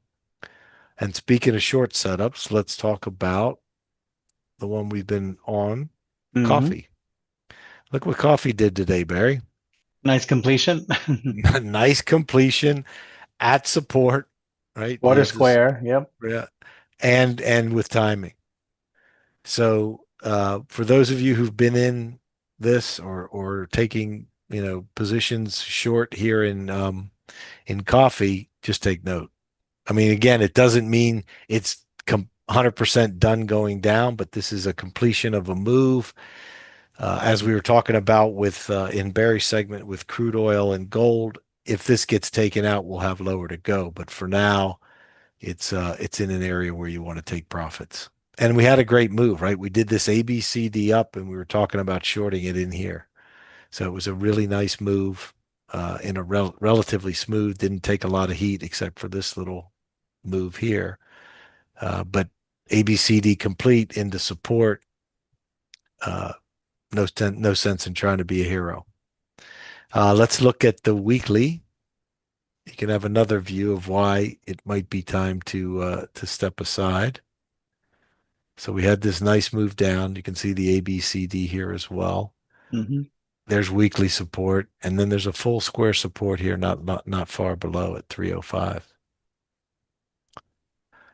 And speaking of short setups, let's talk about the one we've been on, Hmm. coffee. Look what coffee did today, Barry. Nice completion. Nice completion at support, right? You Water have this, square. Yep. yeah, and with timing. So for those of you who've been in this or taking positions short here in coffee, just take note. I mean, again, it doesn't mean it's 100% done going down, but this is a completion of a move. As we were talking about with in Barry's segment with crude oil and gold, if this gets taken out, we'll have lower to go. But for now, it's in an area where you want to take profits. And we had a great move, right? We did this ABCD up, and we were talking about shorting it in here. So it was a really nice move in a relatively smooth. Didn't take a lot of heat except for this little move here. But ABCD complete into support. Uh, no sense in trying to be a hero. Let's look at the weekly. You can have another view of why it might be time to step aside. So we had this nice move down. You can see the ABCD here as well. Hmm. There's weekly support, and then there's a full square support here, not far below at 305.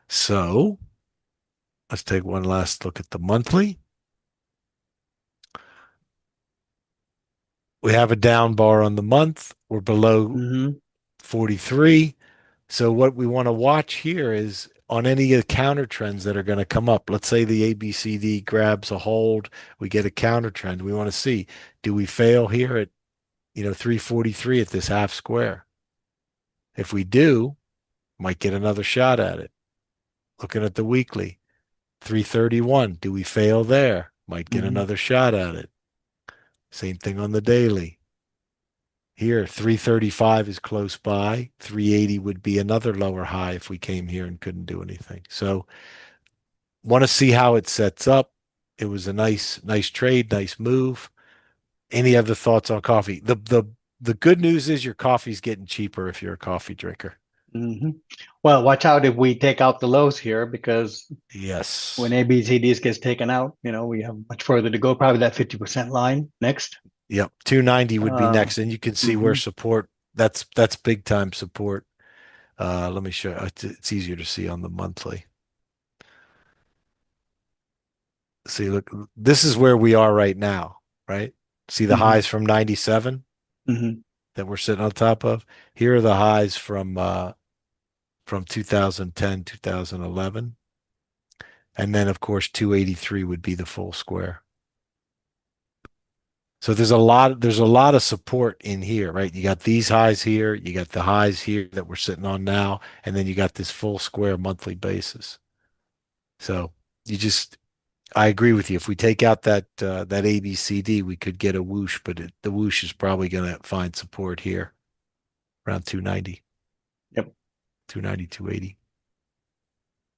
So let's take one last look at the monthly. We have a down bar on the month. We're below Hmm. 43. So what we want to watch here is on any of the counter trends that are going to come up. Let's say the ABCD grabs a hold, we get a counter trend. We want to see, do we fail here at 343 at this half square? If we do, might get another shot at it. Looking at the weekly, 331. Do we fail there? Might get Hmm. another shot at it. Same thing on the daily. Here, 335 is close by. 380 would be another lower high if we came here and couldn't do anything. So, want to see how it sets up. It was a nice trade, nice move. Any other thoughts on coffee? The good news is your coffee's getting cheaper if you're a coffee drinker. Hmm. Well, watch out if we take out the lows here, because when Yes. ABCDs gets taken out, we have much further to go. Probably that 50% line next. Yep. 290 would be Uh, next, and you can see where hmm. support. That's big time support. Let me show. It's easier to see on the monthly. See, look, this is where we are right now, right? See the Hmm. highs from 97 Hmm. that we're sitting on top of. Here are the highs from 2010, 2011. And then of course 283 would be the full square. So there's a lot of support in here, right? You got these highs here, you got the highs here that we're sitting on now, and then you got this full square monthly basis. So you just I agree with you. If we take out that ABCD, we could get a whoosh, but the whoosh is probably going to find support here around 290, Yep. 290, 280.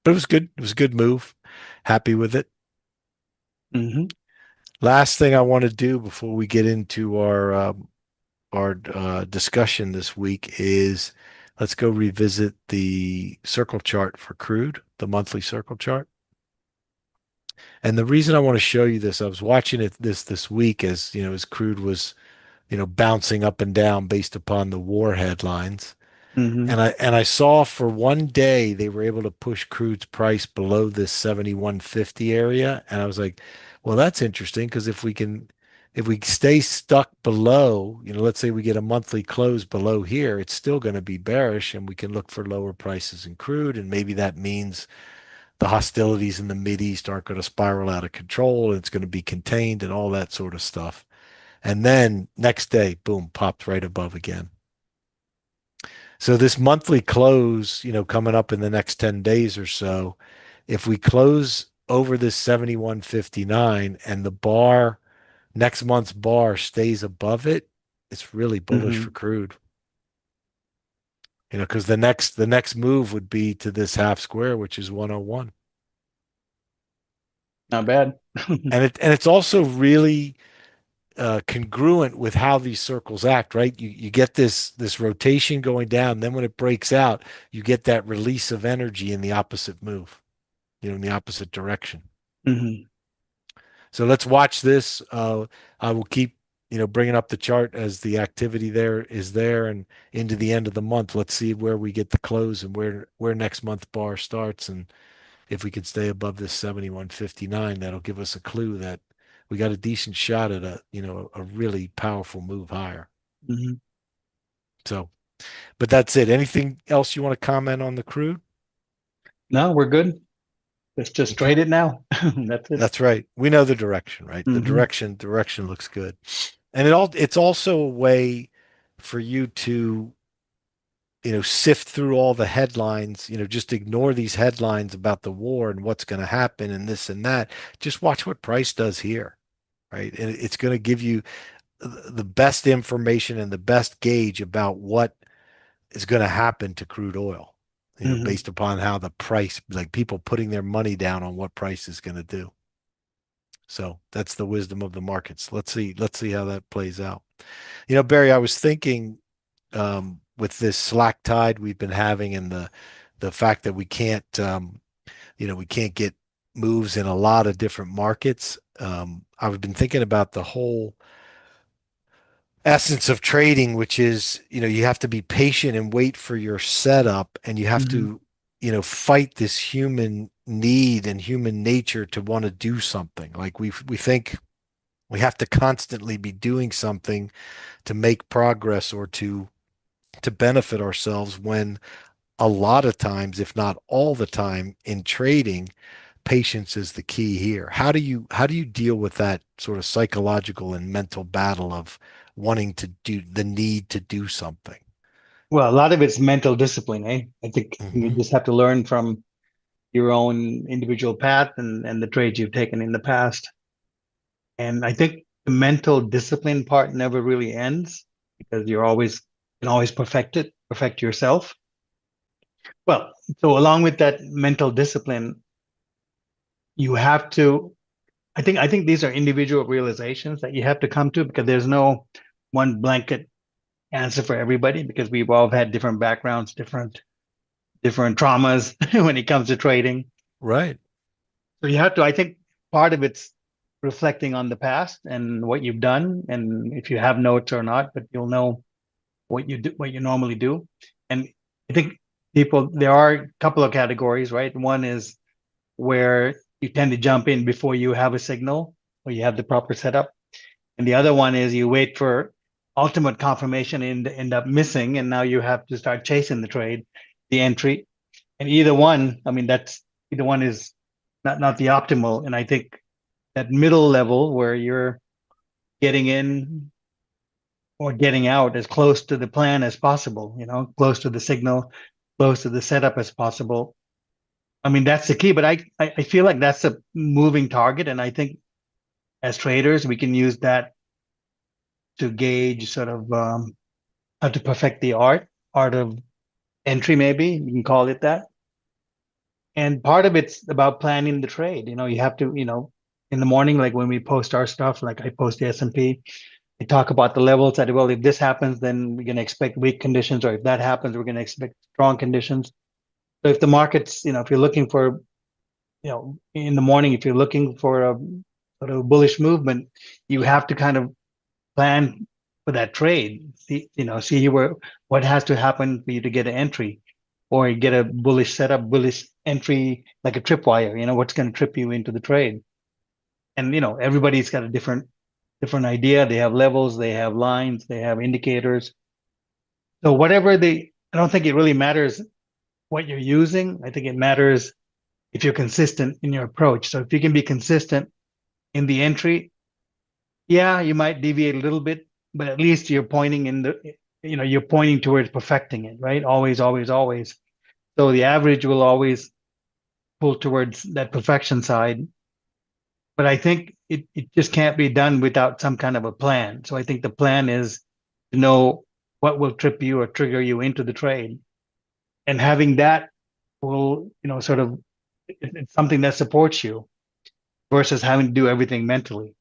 But it was good. It was a good move. Happy with it. Hmm. Last thing I want to do before we get into our discussion this week is let's go revisit the circle chart for crude, the monthly circle chart. And the reason I want to show you this, I was watching it this week as as crude was bouncing up and down based upon the war headlines. Hmm. And I saw for one day they were able to push crude's price below this 7150 area. And I was like, well, that's interesting because if we stay stuck below, let's say we get a monthly close below here, it's still going to be bearish and we can look for lower prices in crude. And maybe that means the hostilities in the Mid East aren't going to spiral out of control and it's going to be contained and all that sort of stuff. And then next day, boom, popped right above again. So this monthly close, coming up in the next 10 days or so, if we close over this 71.59 and the bar, next month's bar stays above it, it's really bullish for Hmm. crude. Because the next move would be to this half square, which is 101. Not bad. And it's also really congruent with how these circles act, right? You get this rotation going down, then when it breaks out, you get that release of energy in the opposite move, in the opposite direction. Hmm. So let's watch this. I will keep bringing up the chart as the activity there is there and into the end of the month. Let's see where we get the close and where next month bar starts, and if we can stay above this 71.59, that'll give us a clue that we got a decent shot at a really powerful move higher. Hmm. So, but that's it. Anything else you want to comment on the crude? No, we're good. Let's just Okay. trade it now. That's it. That's right. We know the direction, right? The Hmm. direction looks good. And it's also a way for you to, sift through all the headlines, just ignore these headlines about the war and what's going to happen and this and that. Just watch what price does here, right? And it's going to give you the best information and the best gauge about what is going to happen to crude oil, Hmm. based upon how the price, like people putting their money down on what price is going to do. So that's the wisdom of the markets. Let's see how that plays out. Barry, I was thinking with this slack tide we've been having and the fact that we can't get moves in a lot of different markets. I've been thinking about the whole essence of trading, which is, you have to be patient and wait for your setup, and you have Hmm. to, fight this human need and human nature to want to do something. Like we think we have to constantly be doing something to make progress or to benefit ourselves when a lot of times, if not all the time in trading, patience is the key here. How do you deal with that sort of psychological and mental battle of wanting to do the need to do something? Well, a lot of it's mental discipline, eh? I think you Hmm. just have to learn from, your own individual path and the trades you've taken in the past. And I think the mental discipline part never really ends because you're always can always perfect yourself. Well, so along with that mental discipline, you have to I think these are individual realizations that you have to come to because there's no one blanket answer for everybody because we've all had different backgrounds, different traumas when it comes to trading. Right. So you have to, I think part of it's reflecting on the past and what you've done, and if you have notes or not, but you'll know what you do, what you normally do. And I think there are a couple of categories, right? One is where you tend to jump in before you have a signal or you have the proper setup. And the other one is you wait for ultimate confirmation and end up missing, and now you have to start chasing the trade, the entry. And either one, I mean, that's either one is not the optimal. And I think that middle level where you're getting in or getting out as close to the plan as possible, close to the signal, close to the setup as possible. I mean, that's the key, but I feel like that's a moving target. And I think as traders, we can use that to gauge sort of how to perfect the art of entry, maybe you can call it that. And part of it's about planning the trade. You have to, in the morning, like when we post our stuff, like I post the S&P, I talk about the levels that, well, if this happens, then we're going to expect weak conditions, or if that happens, we're going to expect strong conditions. So if the market's, if you're looking for, in the morning, if you're looking for a sort of bullish movement, you have to kind of plan for that trade. See what has to happen for you to get an entry, or get a bullish setup, bullish entry, like a tripwire. What's going to trip you into the trade. And everybody's got a different idea. They have levels, they have lines, they have indicators. So I don't think it really matters what you're using. I think it matters if you're consistent in your approach. So if you can be consistent in the entry, yeah, you might deviate a little bit, but at least you're pointing you're pointing towards perfecting it, right? Always, always, always. So the average will always pull towards that perfection side. But I think it just can't be done without some kind of a plan. So I think the plan is to know what will trip you or trigger you into the trade. And having that will, sort of, it's something that supports you versus having to do everything mentally.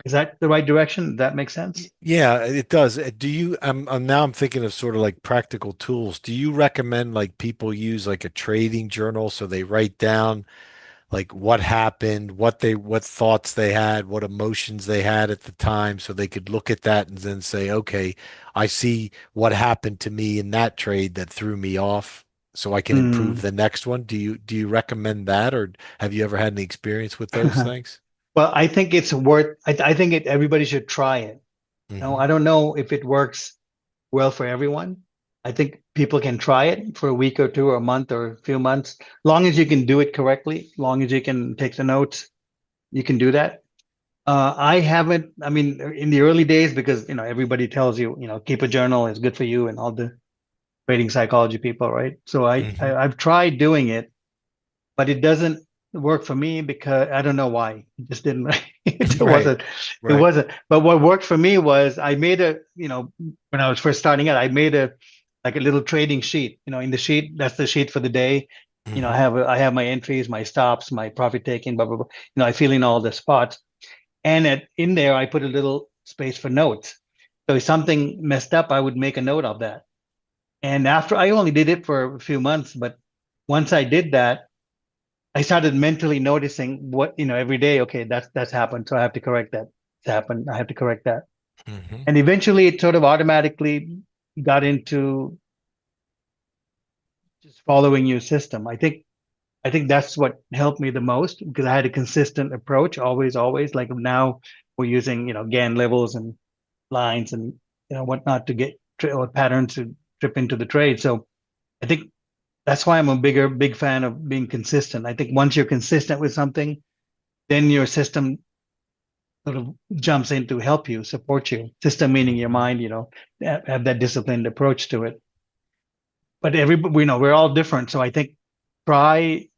Is that the right direction? Does that make sense? Yeah, it does. Do you, I'm thinking of sort of like practical tools. Do you recommend like people use like a trading journal so they write down like what happened, what thoughts they had, what emotions they had at the time, so they could look at that and then say, okay, I see what happened to me in that trade that threw me off, so I can improve Mm. the next one. Do you recommend that, or have you ever had any experience with those things? Well, I think it's worth. I think everybody should try it. Hmm. I don't know if it works well for everyone. I think people can try it for a week or two or a month or a few months. Long as you can do it correctly, long as you can take the notes, you can do that. I haven't, I mean, in the early days, because, everybody tells you, keep a journal is good for you and all the trading psychology people, right? So Hmm. I've tried doing it, but it doesn't work for me because I don't know why. It just didn't. It Right, wasn't. It right. wasn't. But what worked for me was I made when I was first starting out, I made like a little trading sheet. In the sheet, that's the sheet for the day. Hmm. I have my entries, my stops, my profit taking, blah blah blah. I fill in all the spots, and in there I put a little space for notes. So if something messed up, I would make a note of that. And after I only did it for a few months, but once I did that, I started mentally noticing what, every day, okay, that's happened. So I have to correct that. It's happened. I have to correct that. Hmm. And eventually it sort of automatically got into just following your system. I think that's what helped me the most because I had a consistent approach, always, always. Like now we're using, Gann levels and lines and whatnot to get or patterns to trip into the trade. So I think that's why I'm a big fan of being consistent. I think once you're consistent with something, then your system sort of jumps in to help you, support you. System meaning your Hmm. mind, have that disciplined approach to it. But we know we're all different. So I think try.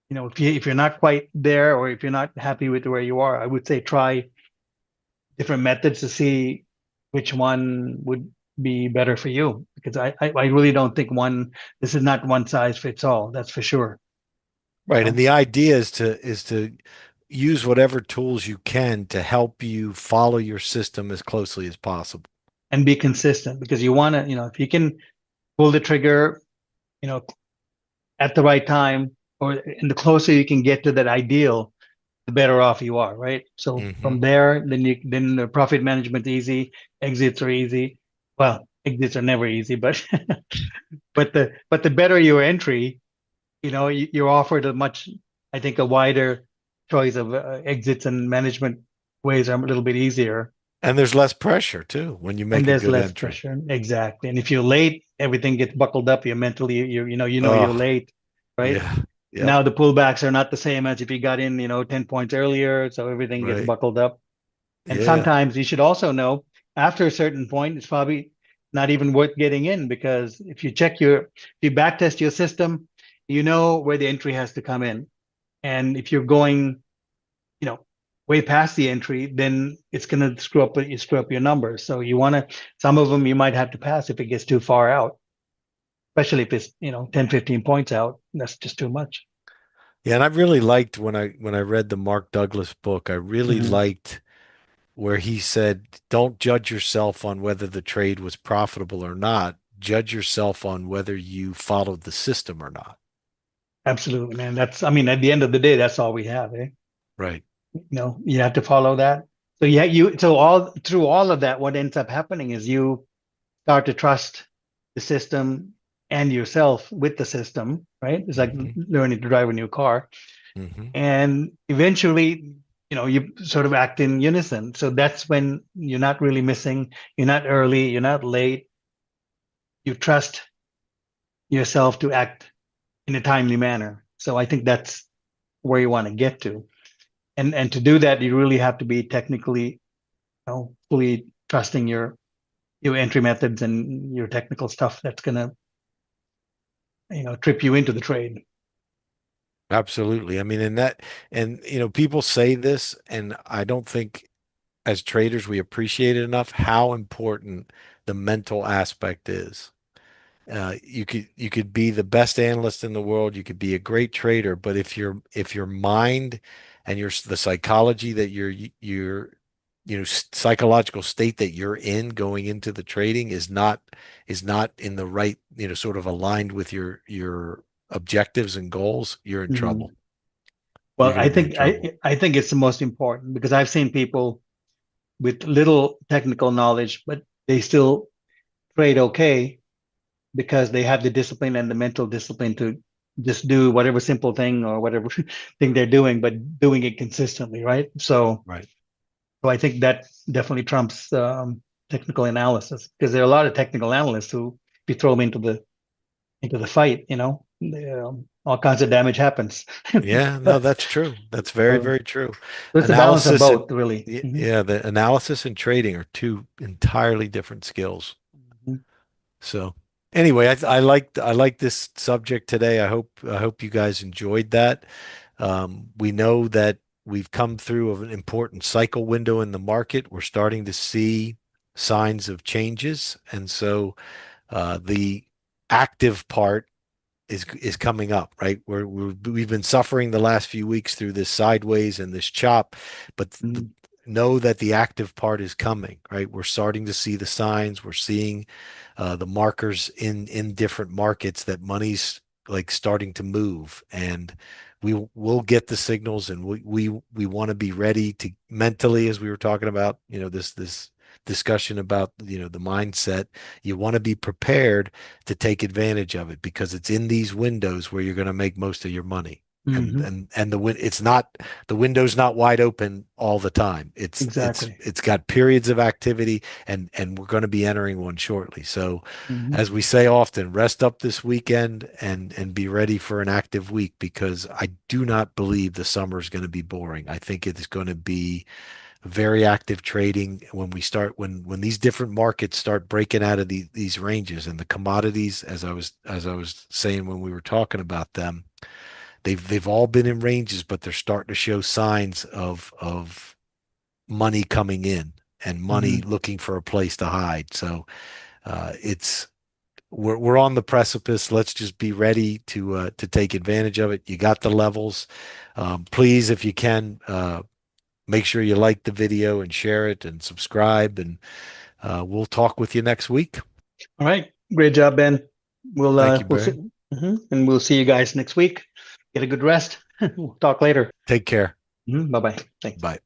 if you're not quite there or if you're not happy with where you are, I would say try different methods to see which one would be better for you. Because I really don't think this is not one size fits all. That's for sure. You Right. And know, the idea is to use whatever tools you can to help you follow your system as closely as possible. and be consistent because you want to, if you can pull the trigger, you know, at the right time, and the closer you can get to that ideal, the better off you are, right? So Hmm. from there, then the profit management easy, exits are easy. Well, exits are never easy, but but the better your entry, you're offered I think, a wider choice of exits, and management ways are a little bit easier, And there's less pressure too when you and make a there's good less entry. pressure. Exactly. And if you're late, everything gets buckled up. You're mentally, you're Oh, late, right? yeah. Yep. Now the pullbacks are not the same as if you got in, 10 points earlier, so everything gets Right. buckled up. And Yeah. sometimes you should also know after a certain point, it's probably not even worth getting in because if you backtest your system, you know where the entry has to come in. And if you're going, you know, way past the entry, then it's going to screw up your numbers. So some of them you might have to pass if it gets too far out, especially if it's, 10, 15 points out. That's just too much. Yeah. And I really liked when I read the Mark Douglas book, I really Hmm. liked where he said, don't judge yourself on whether the trade was profitable or not. Judge yourself on whether you followed the system or not. Absolutely, man. I mean, at the end of the day, that's all we have, eh? Right. You have to follow that. So yeah, so all through all of that, what ends up happening is you start to trust the system and yourself with the system, right? It's like Hmm. learning to drive a new car. Hmm. And eventually, you sort of act in unison. So that's when you're not really missing, you're not early, you're not late. You trust yourself to act in a timely manner. So I think that's where you want to get to. And to do that, you really have to be technically, fully trusting your entry methods and your technical stuff that's gonna, trip you into the trade. Absolutely. I mean, and people say this, and I don't think as traders we appreciate it enough how important the mental aspect is. You could be the best analyst in the world, you could be a great trader, but if your mind and the psychology that your psychological state that you're in going into the trading is not in the right, sort of aligned with your objectives and goals, you're in trouble. Mhm. You're Well, going I to be in think trouble. I think it's the most important because I've seen people with little technical knowledge, but they still trade okay because they have the discipline and the mental discipline to just do whatever simple thing or whatever thing they're doing, but doing it consistently, right? Right. So I think that definitely trumps technical analysis because there are a lot of technical analysts who, if you throw them into the fight, all kinds of damage happens. Yeah, no, that's true. That's very, So very true. it's a balance of Analysis and both, really. Mhm. yeah, the analysis and trading are two entirely different skills. Mhm. So anyway, I like this subject today. I hope you guys enjoyed that. We know that we've come through of an important cycle window in the market. We're starting to see signs of changes, and so the active part is coming up, right? We've been suffering the last few weeks through this sideways and this chop, but Mhm. know that the active part is coming, right? We're starting to see the signs. We're seeing the markers in different markets that money's like starting to move, and we will get the signals, and we want to be ready to mentally, as we were talking about, this discussion about the mindset. You want to be prepared to take advantage of it because it's in these windows where you're going to make most of your money. And Mhm. and and the win it's not the window's not wide open all the time. It's it's Exactly. it's got periods of activity, and we're going to be entering one shortly. So Mhm. as we say often, rest up this weekend and be ready for an active week because I do not believe the summer is going to be boring. I think it is going to be very active trading when these different markets start breaking out of these ranges, and the commodities, as I was saying when we were talking about them, they've all been in ranges, but they're starting to show signs of money coming in and money Hmm. looking for a place to hide. So it's we're on the precipice. Let's just be ready to take advantage of it. You got the levels. Please, if you can, make sure you like the video and share it and subscribe. And we'll talk with you next week. All right. Great job, Ben. Thank you, We'll see, Barry. and we'll see you guys next week. Get a good rest. We'll talk later. Take care. Bye bye. Thanks. Bye.